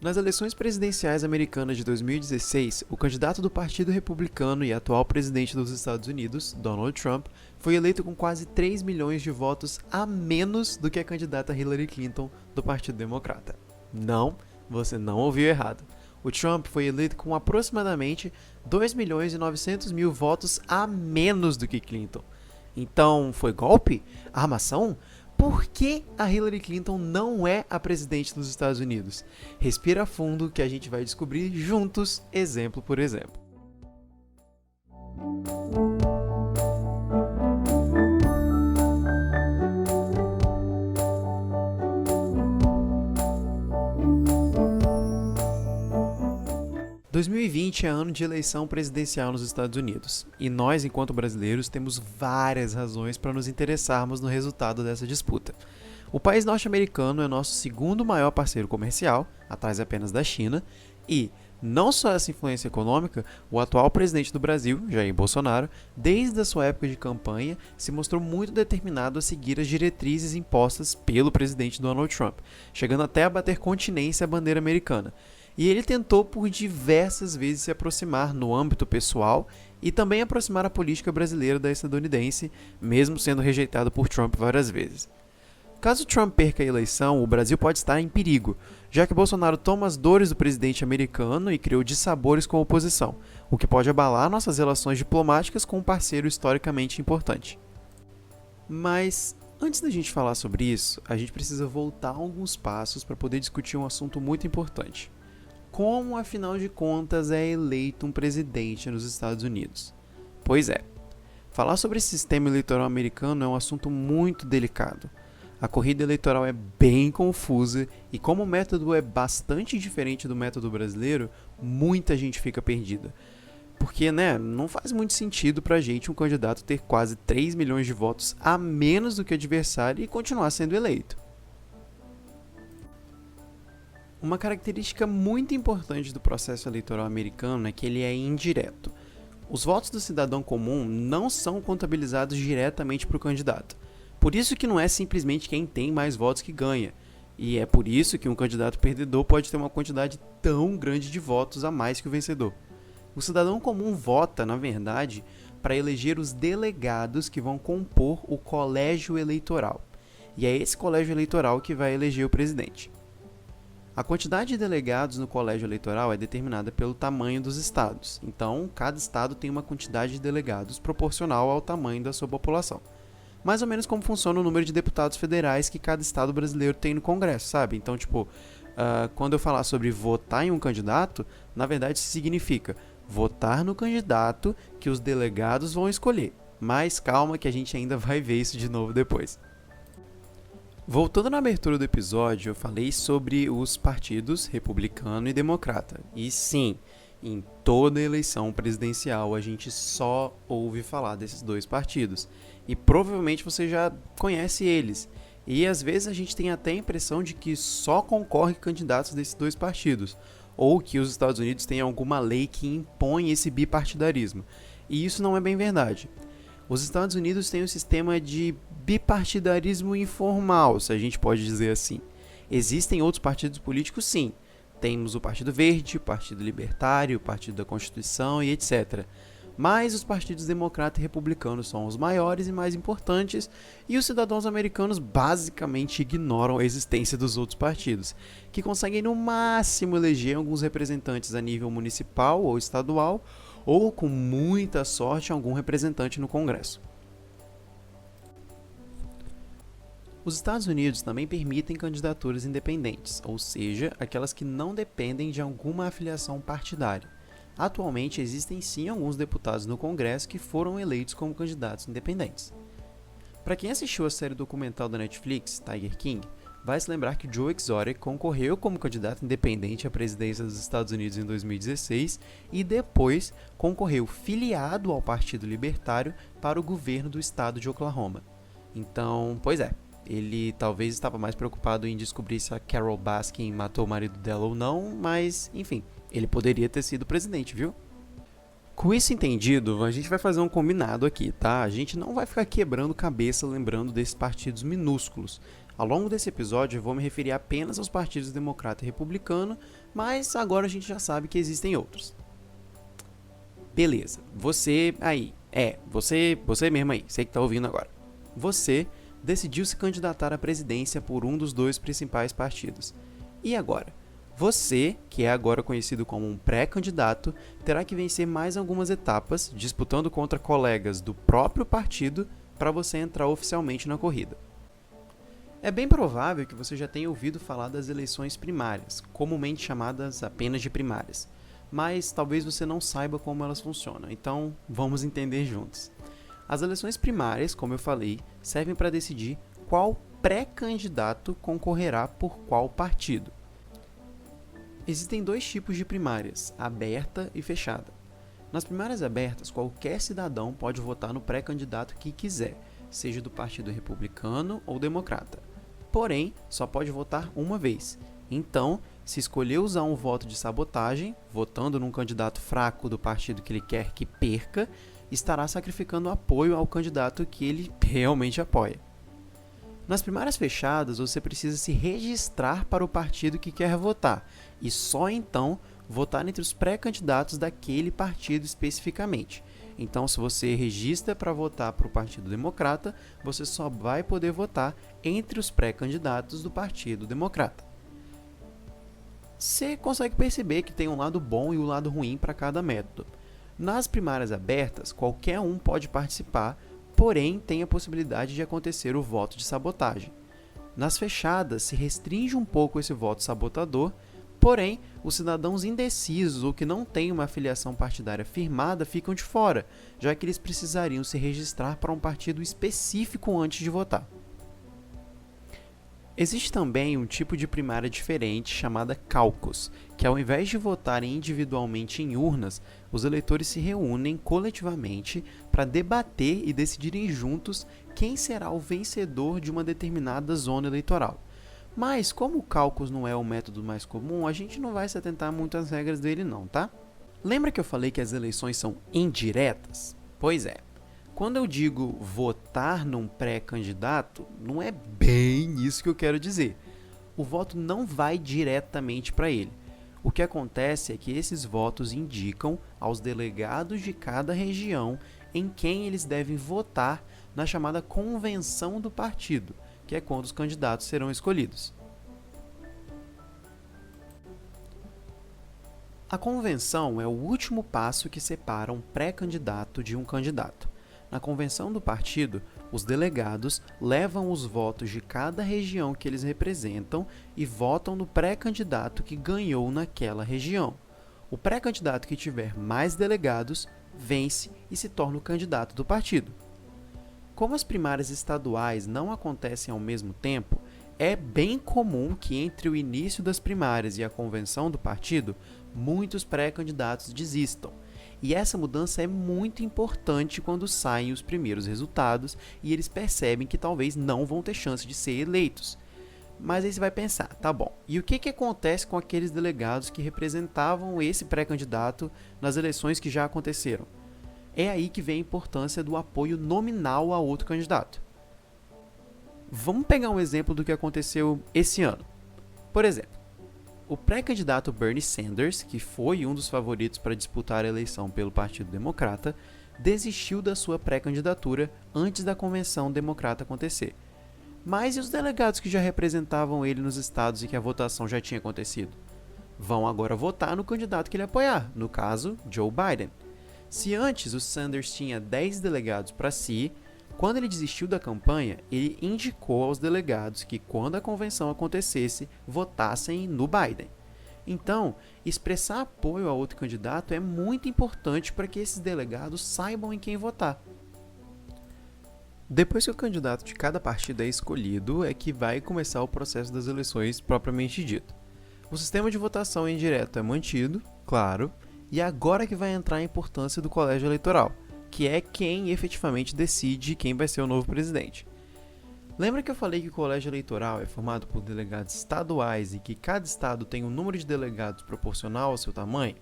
Nas eleições presidenciais americanas de 2016, o candidato do Partido Republicano e atual presidente dos Estados Unidos, Donald Trump, foi eleito com quase 3 milhões de votos a menos do que a candidata Hillary Clinton do Partido Democrata. Não, você não ouviu errado. O Trump foi eleito com aproximadamente 2 milhões e 900 mil votos a menos do que Clinton. Então, foi golpe? Armação? Por que a Hillary Clinton não é a presidente dos Estados Unidos? Respira fundo que a gente vai descobrir juntos, exemplo por exemplo. « 2020 é ano de eleição presidencial nos Estados Unidos, e nós, enquanto brasileiros, temos várias razões para nos interessarmos no resultado dessa disputa. O país norte-americano é nosso segundo maior parceiro comercial, atrás apenas da China, e, não só essa influência econômica, o atual presidente do Brasil, Jair Bolsonaro, desde a sua época de campanha, se mostrou muito determinado a seguir as diretrizes impostas pelo presidente Donald Trump, chegando até a bater continência à bandeira americana. E ele tentou por diversas vezes se aproximar no âmbito pessoal e também aproximar a política brasileira da estadunidense, mesmo sendo rejeitado por Trump várias vezes. Caso Trump perca a eleição, o Brasil pode estar em perigo, já que Bolsonaro toma as dores do presidente americano e criou dissabores com a oposição, o que pode abalar nossas relações diplomáticas com um parceiro historicamente importante. Mas, antes da gente falar sobre isso, a gente precisa voltar alguns passos para poder discutir um assunto muito importante. Como, afinal de contas, é eleito um presidente nos Estados Unidos? Pois é, falar sobre esse sistema eleitoral americano é um assunto muito delicado. A corrida eleitoral é bem confusa e como o método é bastante diferente do método brasileiro, muita gente fica perdida. Porque, não faz muito sentido pra gente um candidato ter quase 3 milhões de votos a menos do que o adversário e continuar sendo eleito. Uma característica muito importante do processo eleitoral americano é que ele é indireto. Os votos do cidadão comum não são contabilizados diretamente para o candidato. Por isso que não é simplesmente quem tem mais votos que ganha. E é por isso que um candidato perdedor pode ter uma quantidade tão grande de votos a mais que o vencedor. O cidadão comum vota, na verdade, para eleger os delegados que vão compor o colégio eleitoral. E é esse colégio eleitoral que vai eleger o presidente. A quantidade de delegados no colégio eleitoral é determinada pelo tamanho dos estados, então cada estado tem uma quantidade de delegados proporcional ao tamanho da sua população. Mais ou menos como funciona o número de deputados federais que cada estado brasileiro tem no Congresso, sabe? Então, quando eu falar sobre votar em um candidato, na verdade isso significa votar no candidato que os delegados vão escolher. Mas calma que a gente ainda vai ver isso de novo depois. Voltando na abertura do episódio, eu falei sobre os partidos republicano e democrata. E sim, em toda eleição presidencial a gente só ouve falar desses dois partidos. E provavelmente você já conhece eles. E às vezes a gente tem até a impressão de que só concorrem candidatos desses dois partidos. Ou que os Estados Unidos têm alguma lei que impõe esse bipartidarismo. E isso não é bem verdade. Os Estados Unidos têm um sistema de bipartidarismo informal, se a gente pode dizer assim. Existem outros partidos políticos, sim. Temos o Partido Verde, o Partido Libertário, o Partido da Constituição e etc. Mas os partidos democrata e republicano são os maiores e mais importantes, e os cidadãos americanos basicamente ignoram a existência dos outros partidos, que conseguem no máximo eleger alguns representantes a nível municipal ou estadual, ou, com muita sorte, algum representante no Congresso. Os Estados Unidos também permitem candidaturas independentes, ou seja, aquelas que não dependem de alguma afiliação partidária. Atualmente existem sim alguns deputados no Congresso que foram eleitos como candidatos independentes. Para quem assistiu a série documental da Netflix, Tiger King, vai se lembrar que Joe Exotic concorreu como candidato independente à presidência dos Estados Unidos em 2016 e depois concorreu filiado ao Partido Libertário para o governo do estado de Oklahoma. Então, pois é, ele talvez estava mais preocupado em descobrir se a Carol Baskin matou o marido dela ou não, mas, enfim, ele poderia ter sido presidente, viu? Com isso entendido, a gente vai fazer um combinado aqui, tá? A gente não vai ficar quebrando cabeça lembrando desses partidos minúsculos. Ao longo desse episódio eu vou me referir apenas aos partidos democrata e republicano, mas agora a gente já sabe que existem outros. Beleza, você mesmo aí, você que tá ouvindo agora. Você decidiu se candidatar à presidência por um dos dois principais partidos. E agora? Você, que é agora conhecido como um pré-candidato, terá que vencer mais algumas etapas, disputando contra colegas do próprio partido para você entrar oficialmente na corrida. É bem provável que você já tenha ouvido falar das eleições primárias, comumente chamadas apenas de primárias, mas talvez você não saiba como elas funcionam, então vamos entender juntos. As eleições primárias, como eu falei, servem para decidir qual pré-candidato concorrerá por qual partido. Existem dois tipos de primárias, aberta e fechada. Nas primárias abertas, qualquer cidadão pode votar no pré-candidato que quiser, seja do Partido Republicano ou Democrata. Porém, só pode votar uma vez. Então, se escolher usar um voto de sabotagem, votando num candidato fraco do partido que ele quer que perca, estará sacrificando apoio ao candidato que ele realmente apoia. Nas primárias fechadas, você precisa se registrar para o partido que quer votar e só então votar entre os pré-candidatos daquele partido especificamente. Então, se você registra para votar para o Partido Democrata, você só vai poder votar entre os pré-candidatos do Partido Democrata. Você consegue perceber que tem um lado bom e um lado ruim para cada método. Nas primárias abertas, qualquer um pode participar, porém tem a possibilidade de acontecer o voto de sabotagem. Nas fechadas, se restringe um pouco esse voto sabotador, porém, os cidadãos indecisos ou que não têm uma filiação partidária firmada ficam de fora, já que eles precisariam se registrar para um partido específico antes de votar. Existe também um tipo de primária diferente chamada caucus, que ao invés de votarem individualmente em urnas, os eleitores se reúnem coletivamente para debater e decidirem juntos quem será o vencedor de uma determinada zona eleitoral. Mas como o caucus não é o método mais comum, a gente não vai se atentar muito às regras dele não, tá? Lembra que eu falei que as eleições são indiretas? Pois é. Quando eu digo votar num pré-candidato, não é bem isso que eu quero dizer. O voto não vai diretamente para ele. O que acontece é que esses votos indicam aos delegados de cada região em quem eles devem votar na chamada convenção do partido, que é quando os candidatos serão escolhidos. A convenção é o último passo que separa um pré-candidato de um candidato. Na convenção do partido, os delegados levam os votos de cada região que eles representam e votam no pré-candidato que ganhou naquela região. O pré-candidato que tiver mais delegados vence e se torna o candidato do partido. Como as primárias estaduais não acontecem ao mesmo tempo, é bem comum que entre o início das primárias e a convenção do partido, muitos pré-candidatos desistam. E essa mudança é muito importante quando saem os primeiros resultados e eles percebem que talvez não vão ter chance de ser eleitos. Mas aí você vai pensar, tá bom, e o que acontece com aqueles delegados que representavam esse pré-candidato nas eleições que já aconteceram? É aí que vem a importância do apoio nominal a outro candidato. Vamos pegar um exemplo do que aconteceu esse ano. Por exemplo, o pré-candidato Bernie Sanders, que foi um dos favoritos para disputar a eleição pelo Partido Democrata, desistiu da sua pré-candidatura antes da convenção democrata acontecer. Mas e os delegados que já representavam ele nos estados e que a votação já tinha acontecido? Vão agora votar no candidato que ele apoiar, no caso, Joe Biden. Se antes o Sanders tinha 10 delegados para si, quando ele desistiu da campanha, ele indicou aos delegados que, quando a convenção acontecesse, votassem no Biden. Então, expressar apoio a outro candidato é muito importante para que esses delegados saibam em quem votar. Depois que o candidato de cada partido é escolhido, é que vai começar o processo das eleições propriamente dito. O sistema de votação indireto é mantido, claro, e agora que vai entrar a importância do colégio eleitoral, que é quem efetivamente decide quem vai ser o novo presidente. Lembra que eu falei que o colégio eleitoral é formado por delegados estaduais e que cada estado tem um número de delegados proporcional ao seu tamanho?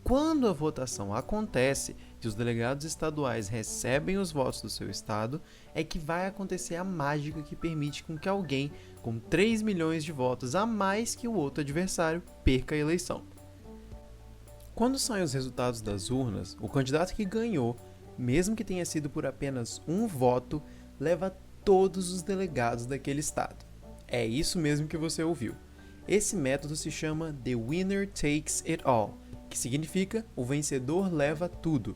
Quando a votação acontece, que os delegados estaduais recebem os votos do seu estado, é que vai acontecer a mágica que permite com que alguém com 3 milhões de votos a mais que o outro adversário perca a eleição. Quando saem os resultados das urnas, o candidato que ganhou, mesmo que tenha sido por apenas um voto, leva todos os delegados daquele estado. É isso mesmo que você ouviu. Esse método se chama The Winner Takes It All, que significa o vencedor leva tudo.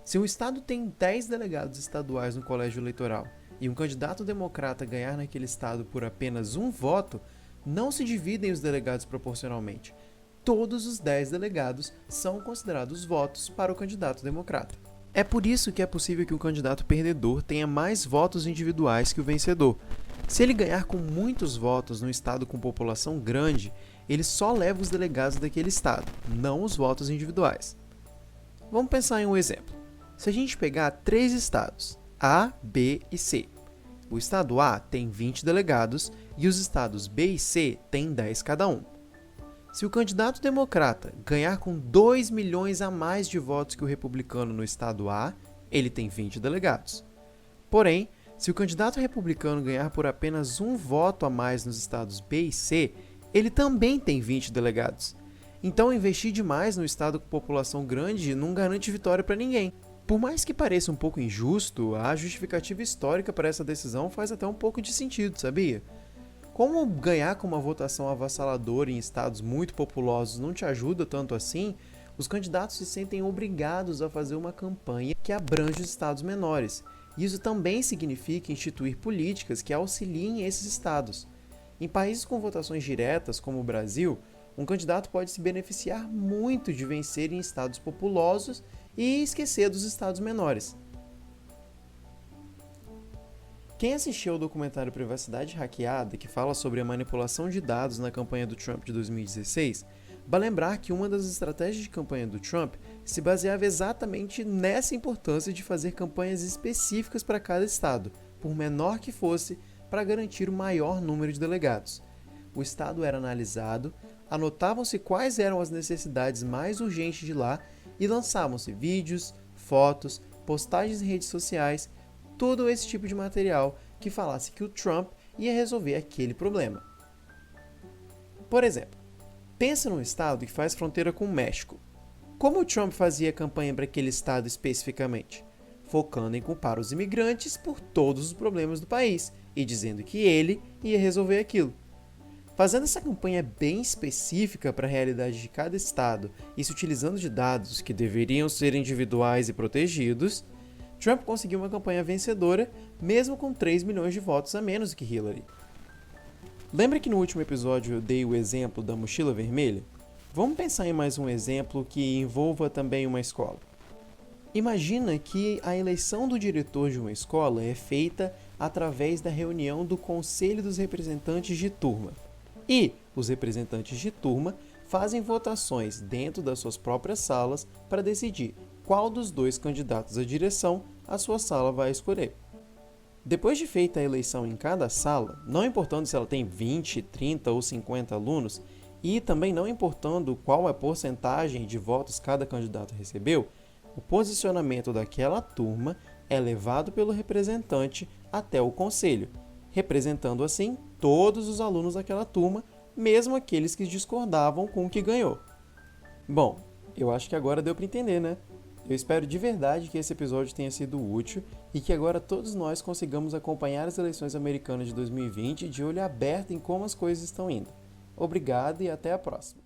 Se um estado tem 10 delegados estaduais no colégio eleitoral e um candidato democrata ganhar naquele estado por apenas um voto, não se dividem os delegados proporcionalmente. Todos os 10 delegados são considerados votos para o candidato democrata. É por isso que é possível que um candidato perdedor tenha mais votos individuais que o vencedor. Se ele ganhar com muitos votos num estado com população grande, ele só leva os delegados daquele estado, não os votos individuais. Vamos pensar em um exemplo. Se a gente pegar 3 estados, A, B e C. O estado A tem 20 delegados e os estados B e C têm 10 cada um. Se o candidato democrata ganhar com 2 milhões a mais de votos que o republicano no estado A, ele tem 20 delegados. Porém, se o candidato republicano ganhar por apenas um voto a mais nos estados B e C, ele também tem 20 delegados. Então, investir demais no estado com população grande não garante vitória para ninguém. Por mais que pareça um pouco injusto, a justificativa histórica para essa decisão faz até um pouco de sentido, sabia? Como ganhar com uma votação avassaladora em estados muito populosos não te ajuda tanto assim, os candidatos se sentem obrigados a fazer uma campanha que abrange os estados menores. Isso também significa instituir políticas que auxiliem esses estados. Em países com votações diretas, como o Brasil, um candidato pode se beneficiar muito de vencer em estados populosos e esquecer dos estados menores. Quem assistiu ao documentário Privacidade Hackeada, que fala sobre a manipulação de dados na campanha do Trump de 2016, vai lembrar que uma das estratégias de campanha do Trump se baseava exatamente nessa importância de fazer campanhas específicas para cada estado, por menor que fosse, para garantir o maior número de delegados. O estado era analisado, anotavam-se quais eram as necessidades mais urgentes de lá e lançavam-se vídeos, fotos, postagens em redes sociais, todo esse tipo de material que falasse que o Trump ia resolver aquele problema. Por exemplo, pensa num estado que faz fronteira com o México. Como o Trump fazia campanha para aquele estado especificamente? Focando em culpar os imigrantes por todos os problemas do país e dizendo que ele ia resolver aquilo. Fazendo essa campanha bem específica para a realidade de cada estado e se utilizando de dados que deveriam ser individuais e protegidos, Trump conseguiu uma campanha vencedora, mesmo com 3 milhões de votos a menos que Hillary. Lembra que no último episódio eu dei o exemplo da mochila vermelha? Vamos pensar em mais um exemplo que envolva também uma escola. Imagina que a eleição do diretor de uma escola é feita através da reunião do Conselho dos Representantes de Turma. E os representantes de turma fazem votações dentro das suas próprias salas para decidir qual dos 2 candidatos à direção a sua sala vai escolher. Depois de feita a eleição em cada sala, não importando se ela tem 20, 30 ou 50 alunos, e também não importando qual é a porcentagem de votos cada candidato recebeu, o posicionamento daquela turma é levado pelo representante até o conselho, representando assim todos os alunos daquela turma, mesmo aqueles que discordavam com o que ganhou. Bom, eu acho que agora deu para entender, né? Eu espero de verdade que esse episódio tenha sido útil e que agora todos nós consigamos acompanhar as eleições americanas de 2020 de olho aberto em como as coisas estão indo. Obrigado e até a próxima!